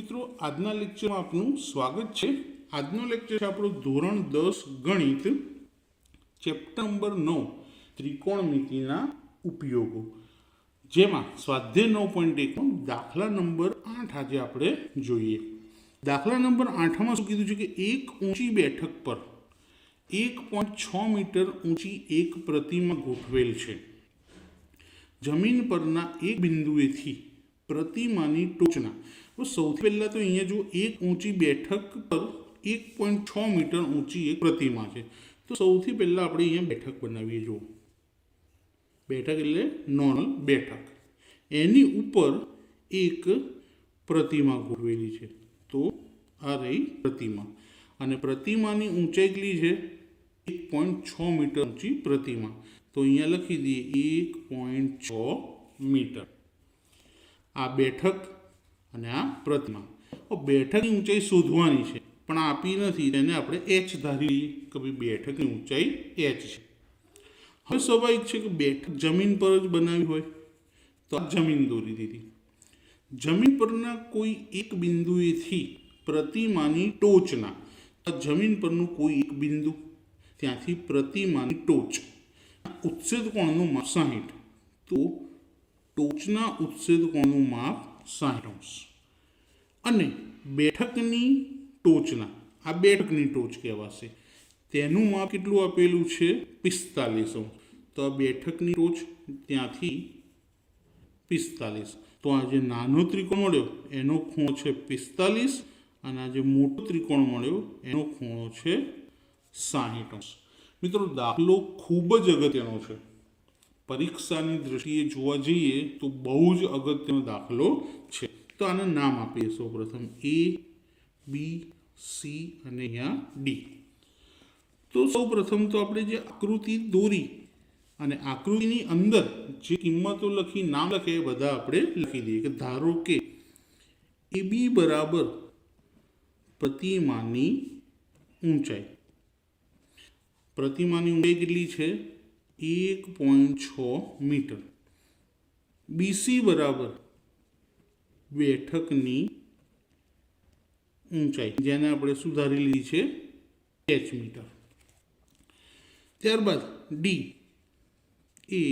મિત્રો આજના લેક્ચરમાં આપનું સ્વાગત છે। આજનો લેક્ચર છે આપણો ધોરણ 10 ગણિત ચેપ્ટર નંબર 9 ત્રિકોણમિતિના ઉપયોગો, જેમાં સ્વાધ્યાય 9.1 દાખલા નંબર 8 આજે આપણે જોઈએ। દાખલા નંબર 8માં શું કીધું છે કે એક ઊંચી બેઠક પર 1.6 મીટર ઊંચી એક પ્રતિમા ગોઠવેલ છે। જમીન પરના એક બિંદુએથી પ્રતિમાની ટોચના, તો સૌથી પહેલાં તો અહીંયા જો એક ઊંચી બેઠક પર 1.6 મીટર ઊંચી એક પ્રતિમા છે, તો સૌથી પહેલાં આપણે અહીંયા બેઠક બનાવીએ। જુઓ, બેઠક એટલે નોર્મલ બેઠક, એની ઉપર એક પ્રતિમા ગોઠવેલી છે। તો આ રહી પ્રતિમા, અને પ્રતિમાની ઊંચાઈ કેટલી છે? 1.6 મીટર ઊંચી પ્રતિમા, તો અહીંયા લખી દઈએ 1.6 મીટર। આ બેઠક અને આ પ્રતિમા। બેઠકની ઊંચાઈ શોધવાની છે, પણ આપી નથી, તેને આપણે h ધારી લઈએ કે ભાઈ બેઠકની ઊંચાઈ h છે। હવે સ્વાભાવિક છે કે બેઠક જમીન પર જ બનાવી હોય, તો આ જમીન દોરી દીધી। જમીન પરના કોઈ એક બિંદુએથી પ્રતિમાની ટોચના, જમીન પરનું કોઈ એક બિંદુ, ત્યાંથી પ્રતિમાની ટોચ, ઉચ્છેદ કોણનું માપ 60, તો ટોચના ઉચ્છેદ કોણનું માપ 60°, અને બેઠકની ટોચના, આ બેઠકની ટોચ કહેવાશે, તેનું માપ કેટલું આપેલું છે? 45°। તો આ બેઠકની ટોચ, ત્યાંથી 45, તો આ જે નાનો ત્રિકોણ મળ્યો એનો ખૂણો છે 45, અને આ જે મોટો ત્રિકોણ મળ્યો એનો ખૂણો છે 60°। મિત્રો દાખલો ખૂબ જ અગત્યનો છે, પરીક્ષાની દ્રષ્ટિએ જોવા જઈએ તો બહુ જ અગત્યનો દાખલો છે। તો આને નામ આપીએ સૌપ્રથમ A, B, C અને અહીંયા D। તો સૌપ્રથમ તો આપણે જે આકૃતિ દોરી અને આકૃતિની અંદર જે કિંમતો લખી, નામ લખે એ બધા આપણે લખી દઈએ કે ધારો કે AB બરાબર પ્રતિમાની ઊંચાઈ, પ્રતિમાની ઊંચાઈ કેટલી છે? 1.6 મીટર। BC બરાબર બેઠકની ઊંચાઈ, જેને આપણે સુધારી લીધી છે h મીટર। ત્યારબાદ D એ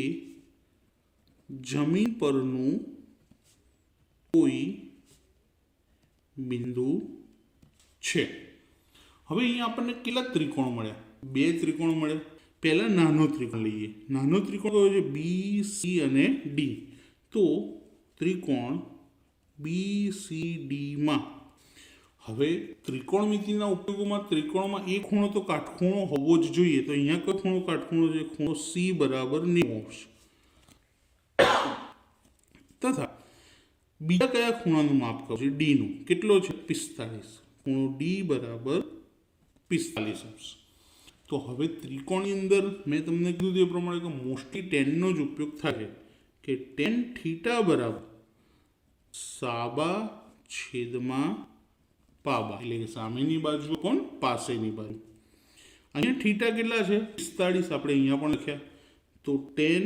જમીન પરનું કોઈ બિંદુ છે। હવે અહીંયા આપણને કેટલા ત્રિકોણ મળ્યા? 2 ત્રિકોણ મળ્યા। પહેલા નાનો ત્રિકોણ લઈએ। નાનો ત્રિકોણ કયો છે? BC અને D। તો ત્રિકોણ BCD માં, હવે ત્રિકોણમિતિના ઉપયોગોમાં ત્રિકોણમાં એક ખૂણો તો કાટખૂણો હોવો જ જોઈએ, તો અહીંયા કયો ખૂણો કાટખૂણો છે? ખૂણો C બરાબર 90°। તથા બીજા કયા ખૂણાનું માપ કહું છે? D નું, કેટલો છે? 45, ખૂણો D બરાબર 45°। તો હવે ત્રિકોણની અંદર મેં તમને કીધું તે પ્રમાણે કે મોસ્ટલી ટેનનો જ ઉપયોગ થાય છે, કે tan થીટા બરાબર સાબા છેદમાં પાબા, એટલે કે સામેની બાજુ પણ પાસેની બાજુ। અહીંયા થીટા કેટલા છે? 45, આપણે અહીંયા પણ લખ્યા, તો tan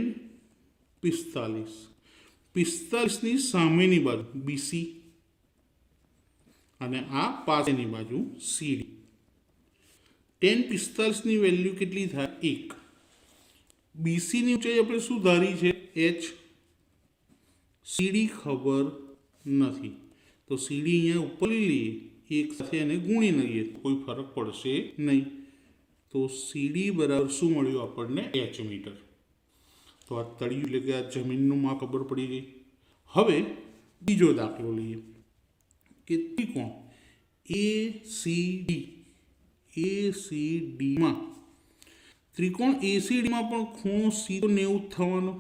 45, 45ની સામેની બાજુ BC, અને આ પાસેની બાજુ CD। tan 45ની વેલ્યુ કેટલી થાય? 1। BCની ઊંચાઈ આપણે શું ધારી છે? h। CD ખબર નથી, તો CD અહીંયા ઉપર લઈ લઈએ, એક સાથે એને ગુણી લઈએ, કોઈ ફરક પડશે નહીં। તો CD બરાબર શું મળ્યું આપણને? h metre. તો આ તળિયું એટલે કે આ જમીનનું માપ ખબર પડી ગઈ। હવે બીજો દાખલો લઈએ કે ત્રિકોણ ACD માં, ત્રિકોણ ACDમાં પણ ખૂણો C તો 90 થવાનો,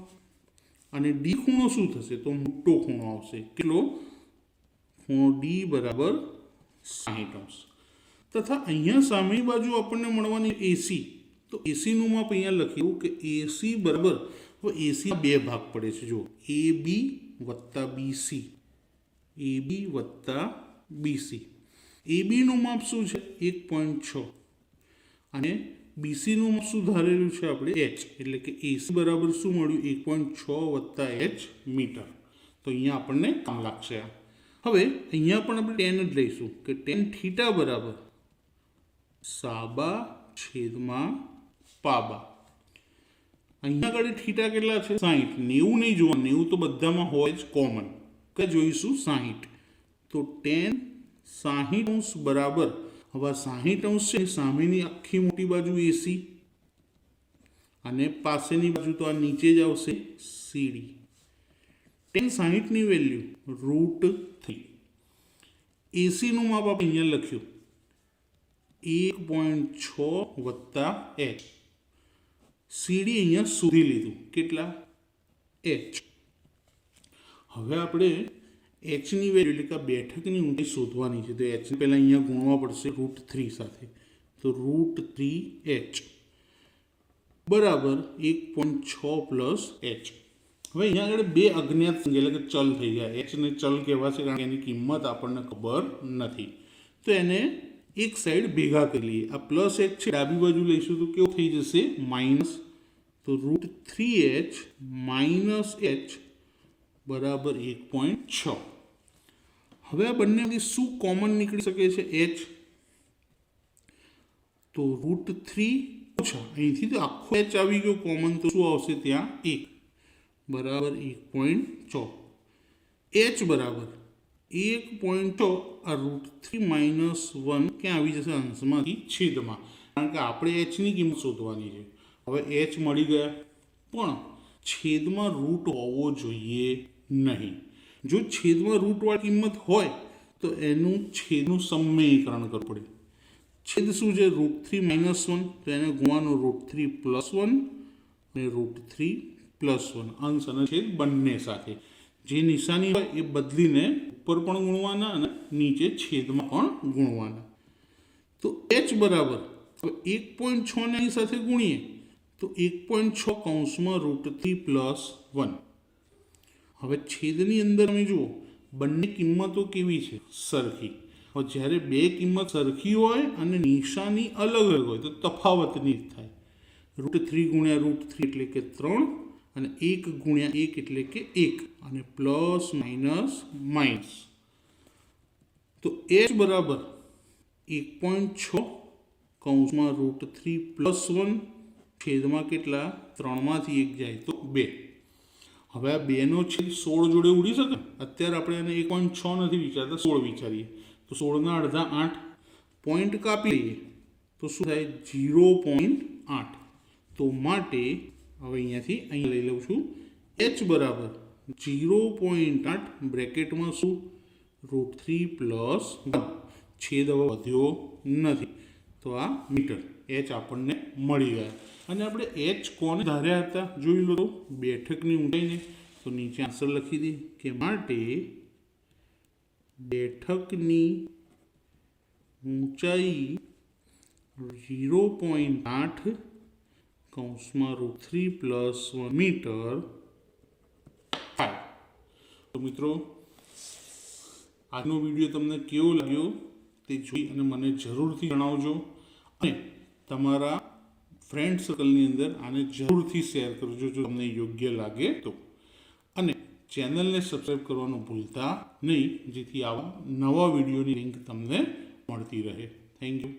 અને D ખૂણો શું થશે? તો મોટો ખૂણો આવશે, કેટલો? ખૂણો D બરાબર 60°। તથા અહીંયા સામેની બાજુ આપણને મળવાની AC, તો AC નું માપ અહીંયા લખ્યું કે AC બરાબર, હવે AC બે ભાગ પડે છે, જો AB વત્તા BC, AB વત્તા BC। AB નું માપ શું છે? 1.6, અને BC નું માપ શું ધારેલું છે આપણે? h, એટલે કે AC બરાબર શું મળ્યું? 1.6 વત્તા h મીટર। તો અહીંયા આપણને કામ લાગશે। હવે અહીંયા પણ આપણે ટેન જ લઈશું કે ટેન થીટા બરાબર સાબા છેદમાં પાબા. અહીંયા આગળ થીટા કેટલા છે? 60. 90 નહીં જોવાનું, 90 તો બધામાં હોય જ કોમન. કે જોઈશું 60. તો ટેન 60° બરાબર, હવે 60° છે સામેની આખી મોટી બાજુ એસી અને પાસેની બાજુ તો આ નીચે જ આવશે સીડી. Ten 60ની value √3. એસીનું માપ આપણે અહીંયા લખ્યું 1.6 વત્તા h. સીડી અહીંયા સુધી લીધું, કેટલા? h. હવે આપણે એચની વેલ્યુ એટલે કે બેઠકની ઊંચાઈ શોધવાની છે. તો એચને પહેલાં અહીંયા ગુણવા પડશે √3 સાથે. તો √3h બરાબર 1.6 પ્લસ h. હવે અહીંયા આગળ બે અજ્ઞાત એટલે કે ચલ થઈ ગયા. એચને ચલ કહેવાશે કારણ કે એની કિંમત આપણને ખબર નથી. તો એને એક સાઈડ ભેગા કરી લઈએ. આ પ્લસ h છે, ડાબી બાજુ લઈશું તો કેવું થઈ જશે? માઇનસ. તો √3h માઇનસ h બરાબર 1.6. હવે આ બંનેમાંથી શું કોમન નીકળી શકે છે? h. તો √3 ઓછા અહીંથી તો આખો h આવી ગયો કોમન, તો શું આવશે ત્યાં? 1 બરાબર 1.6. h બરાબર 1.6. આ √3 માઇનસ 1 ક્યાં આવી જશે? અંશમાંથી છેદમાં, કારણ કે આપણે hની કિંમત શોધવાની છે. હવે h મળી ગયા, પણ છેદમાં રૂટ હોવો જોઈએ નહીં. જો છેદમાં રૂટવાળી કિંમત હોય તો એનું છેદનું સમયકરણ કરવું પડે. છેદ શું છે? √3 માઇનસ 1, તો એને ગુણવાનું √3 પ્લસ 1 અને √3 પ્લસ 1. અંશ અને છેદ બંને સાથે જે નિશાની હોય એ બદલીને ઉપર પણ ગુણવાના અને નીચે છેદમાં પણ ગુણવાના. તો h બરાબર 1.6 ની સાથે ગુણીએ તો 1.6 કૌંસમાં √3 પ્લસ 1. હવે છેદની અંદર તમે જુઓ બંને કિંમતો કેવી છે? સરખી. હવે જ્યારે બે કિંમત સરખી હોય અને નિશાની અલગ અલગ હોય તો તફાવતની જ થાય. √3 ગુણ્યા √3 એટલે કે 3 અને 1 ગુણ્યા 1 એટલે કે 1 અને પ્લસ માઇનસ માઇનસ. તો h બરાબર 1.6 કૌંસમાં √3 પ્લસ 1 છેદમાં કેટલા? 3માંથી 1 જાય તો 2. હવે આ 2નો છેદ 16 જોડે ઉડી શકે? અત્યારે આપણે એને 1.6 નથી વિચારતા, 16 વિચારીએ. તો 16ના અડધા 8. પોઈન્ટ કાપી લઈએ તો શું થાય? 0.8. તો માટે હવે અહીંયાથી અહીંયા લઈ લઉં છું h બરાબર 0.8 બ્રેકેટમાં શું? √3 પ્લસ 1. છેદ હવે વધ્યો નથી, તો આ મીટર. h આપણને મળી ગયા. અને આપણે h કોને ધાર્યા હતા જોઈ લો તો બેઠકની ઊંચાઈને. તો નીચે આન્સર લખી દઈએ કે માટે બેઠકની ઊંચાઈ 0.8 કૌંસમાં √3 પ્લસ 1 મીટર થાય. તો મિત્રો આજનો વિડીયો તમને કેવો લાગ્યો તે જોઈ અને મને જરૂરથી જણાવજો. અને તમારા ફ્રેન્ડ સર્કલની અંદર આને જરૂરથી શેર કરજો જો તમને યોગ્ય લાગે તો. અને ચેનલને સબસ્ક્રાઈબ કરવાનું ભૂલતા નહીં, જેથી આવા નવા વિડીયોની લિંક તમને મળતી રહે. Thank you.